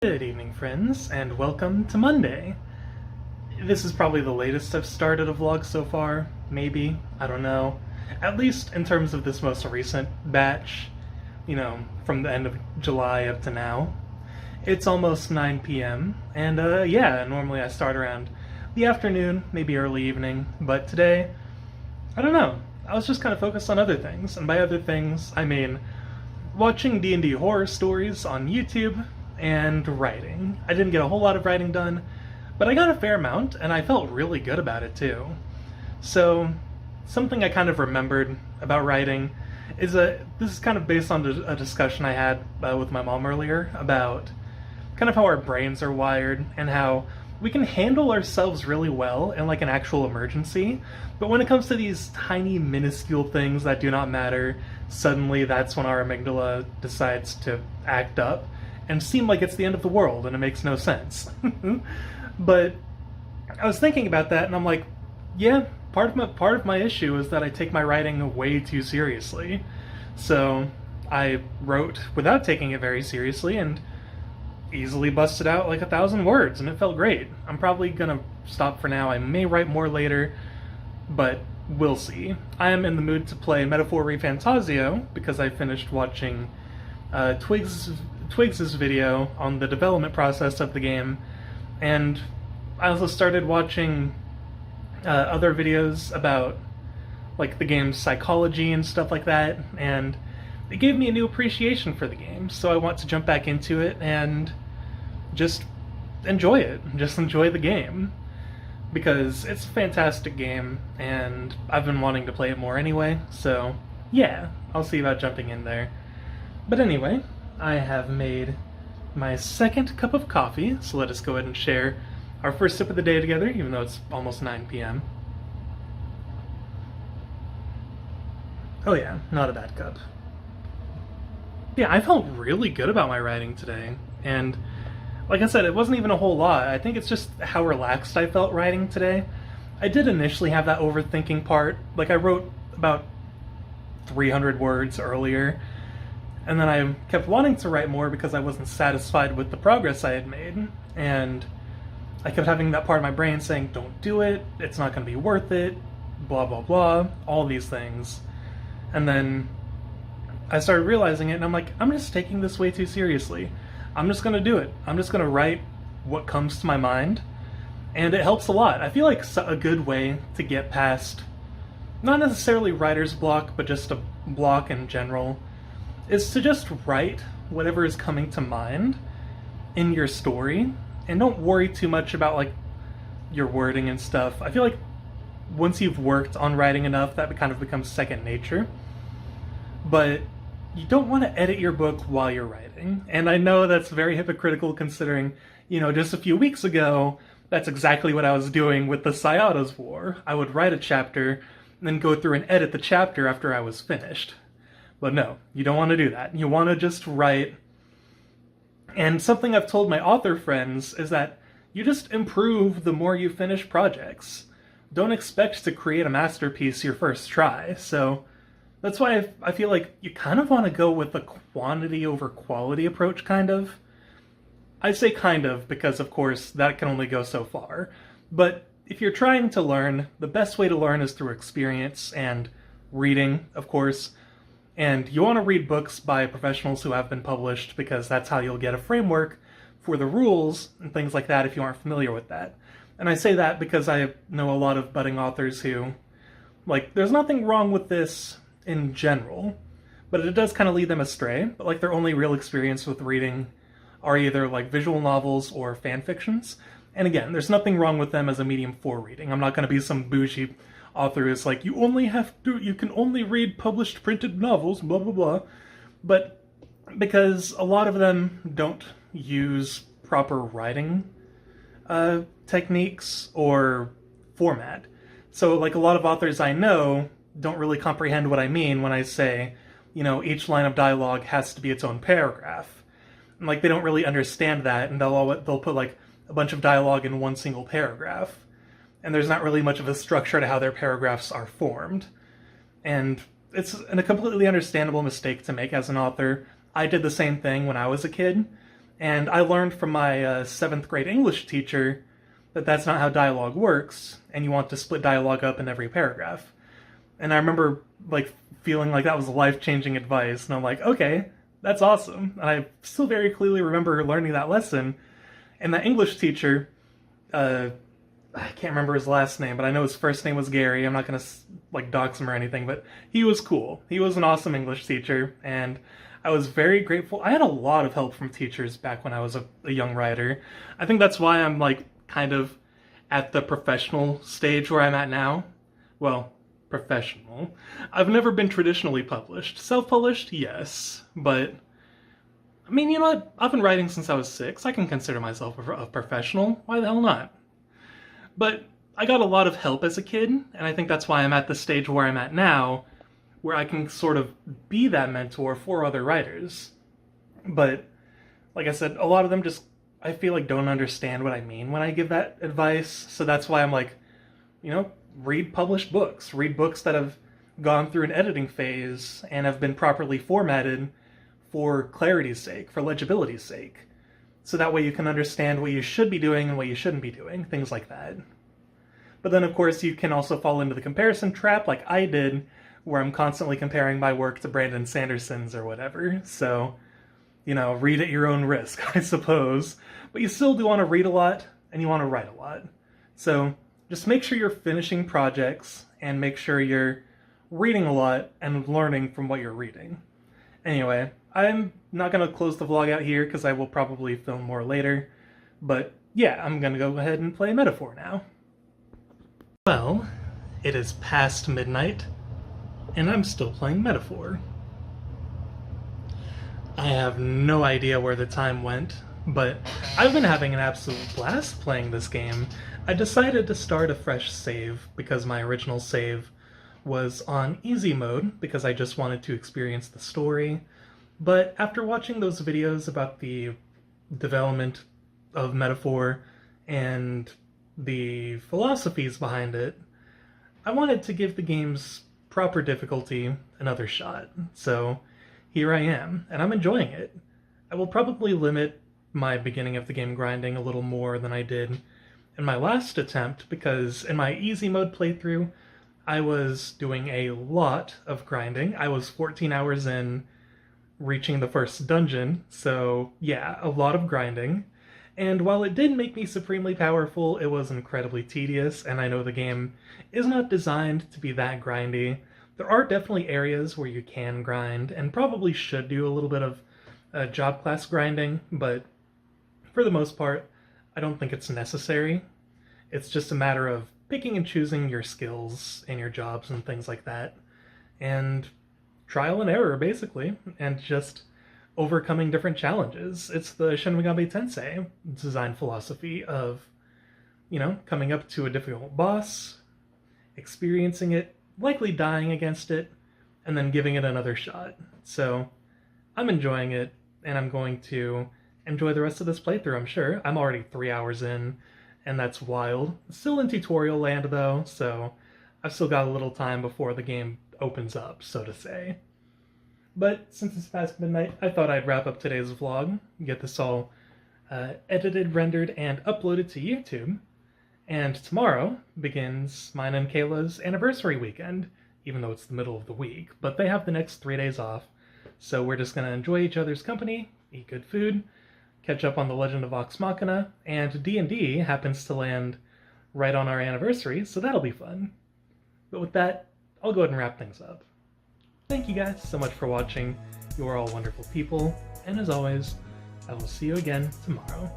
Good evening, friends, and welcome to Monday. This is probably the latest I've started a vlog so far, maybe, I don't know. At least in terms of this most recent batch, from the end of July up to now. It's almost 9 p.m., and yeah, normally I start around the afternoon, maybe early evening, but today, I don't know. I was just kind of focused on other things, and by other things, I mean watching D&D horror stories on YouTube, and writing. I didn't get a whole lot of writing done, but I got a fair amount, and I felt really good about it too. So, something I kind of remembered about writing is this is kind of based on a discussion I had with my mom earlier about kind of how our brains are wired and how we can handle ourselves really well in like an actual emergency, but when it comes to these tiny minuscule things that do not matter, suddenly that's when our amygdala decides to act up and seem like it's the end of the world, and it makes no sense. But I was thinking about that, and I'm like, yeah, part of my issue is that I take my writing way too seriously. So I wrote without taking it very seriously, and easily busted out like 1,000 words, and it felt great. I'm probably gonna stop for now. I may write more later, but we'll see. I am in the mood to play Metaphor ReFantazio because I finished watching Twigs's video on the development process of the game, and I also started watching other videos about like the game's psychology and stuff like that, and it gave me a new appreciation for the game, so I want to jump back into it and just enjoy it, just enjoy the game, because it's a fantastic game, and I've been wanting to play it more anyway, so yeah, I'll see about jumping in there. But anyway, I have made my second cup of coffee, so let us go ahead and share our first sip of the day together, even though it's almost 9 p.m. Oh yeah, not a bad cup. Yeah, I felt really good about my writing today, and like I said, it wasn't even a whole lot. I think it's just how relaxed I felt writing today. I did initially have that overthinking part. Like, I wrote about 300 words earlier, and then I kept wanting to write more because I wasn't satisfied with the progress I had made, and I kept having that part of my brain saying, don't do it, it's not going to be worth it, blah blah blah, all these things. And then I started realizing it, and I'm like, I'm just taking this way too seriously. I'm just going to do it. I'm just going to write what comes to my mind, and it helps a lot. I feel like a good way to get past, not necessarily writer's block, but just a block in general, is to just write whatever is coming to mind in your story, and don't worry too much about like your wording and stuff. I feel like once you've worked on writing enough, that kind of becomes second nature. But you don't want to edit your book while you're writing. And I know that's very hypocritical considering, just a few weeks ago, that's exactly what I was doing with the Sayada's War. I would write a chapter, and then go through and edit the chapter after I was finished. But no, you don't want to do that. You want to just write. And something I've told my author friends is that you just improve the more you finish projects. Don't expect to create a masterpiece your first try. So that's why I feel like you kind of want to go with a quantity over quality approach, kind of. I say kind of because, of course, that can only go so far. But if you're trying to learn, the best way to learn is through experience and reading, of course. And you want to read books by professionals who have been published, because that's how you'll get a framework for the rules and things like that if you aren't familiar with that. And I say that because I know a lot of budding authors who, like, there's nothing wrong with this in general, but it does kind of lead them astray. But like, their only real experience with reading are either like visual novels or fan fictions. And again, there's nothing wrong with them as a medium for reading. I'm not going to be some bougie author who's like, you can only read published printed novels, blah blah blah. But because a lot of them don't use proper writing techniques or format. So like, a lot of authors I know don't really comprehend what I mean when I say, each line of dialogue has to be its own paragraph. And like, they don't really understand that, and they'll put like a bunch of dialogue in one single paragraph. And there's not really much of a structure to how their paragraphs are formed. And it's a completely understandable mistake to make as an author. I did the same thing when I was a kid, And I learned from my 7th grade English teacher that that's not how dialogue works, and you want to split dialogue up in every paragraph. And I remember like feeling like that was life-changing advice, and I'm like, okay, that's awesome. And I still very clearly remember learning that lesson. And that English teacher, I can't remember his last name, but I know his first name was Gary. I'm not gonna like dox him or anything, but he was cool. He was an awesome English teacher, and I was very grateful. I had a lot of help from teachers back when I was a young writer. I think that's why I'm like kind of at the professional stage where I'm at now. Well, professional. I've never been traditionally published. Self-published, yes, but I mean, you know what? I've been writing since I was 6. I can consider myself a professional. Why the hell not? But I got a lot of help as a kid, and I think that's why I'm at the stage where I'm at now, where I can sort of be that mentor for other writers. But, like I said, a lot of them just, I feel like, don't understand what I mean when I give that advice, so that's why I'm like, you know, read published books. Read books that have gone through an editing phase and have been properly formatted for clarity's sake, for legibility's sake. So that way you can understand what you should be doing and what you shouldn't be doing, things like that. But then, of course, you can also fall into the comparison trap like I did, where I'm constantly comparing my work to Brandon Sanderson's or whatever. So, you know, read at your own risk, I suppose. But you still do want to read a lot, and you want to write a lot. So just make sure you're finishing projects, and make sure you're reading a lot and learning from what you're reading. Anyway, I'm not going to close the vlog out here because I will probably film more later. But yeah, I'm going to go ahead and play Metaphor now. Well, it is past midnight, and I'm still playing Metaphor. I have no idea where the time went, but I've been having an absolute blast playing this game. I decided to start a fresh save because my original save was on easy mode because I just wanted to experience the story. But after watching those videos about the development of Metaphor and the philosophies behind it, I wanted to give the game's proper difficulty another shot. So here I am, and I'm enjoying it. I will probably limit my beginning of the game grinding a little more than I did in my last attempt, because in my easy mode playthrough, I was doing a lot of grinding. I was 14 hours in, reaching the first dungeon, so yeah, a lot of grinding. And while it did make me supremely powerful, it was incredibly tedious, and I know the game is not designed to be that grindy. There are definitely areas where you can grind, and probably should do a little bit of job class grinding, but for the most part, I don't think it's necessary. It's just a matter of picking and choosing your skills and your jobs and things like that, and trial and error, basically, and just overcoming different challenges. It's the Shin Megami Tensei design philosophy of, you know, coming up to a difficult boss, experiencing it, likely dying against it, and then giving it another shot. So I'm enjoying it, and I'm going to enjoy the rest of this playthrough, I'm sure. I'm already 3 hours in, and that's wild. Still in tutorial land, though, so I've still got a little time before the game opens up, so to say. But since it's past midnight, I thought I'd wrap up today's vlog, get this all edited, rendered, and uploaded to YouTube. And tomorrow begins mine and Kayla's anniversary weekend, even though it's the middle of the week, but they have the next 3 days off. So we're just going to enjoy each other's company, eat good food, catch up on The Legend of Vox Machina, and D&D happens to land right on our anniversary, so that'll be fun. But with that, I'll go ahead and wrap things up. Thank you guys so much for watching. You are all wonderful people, and as always, I will see you again tomorrow.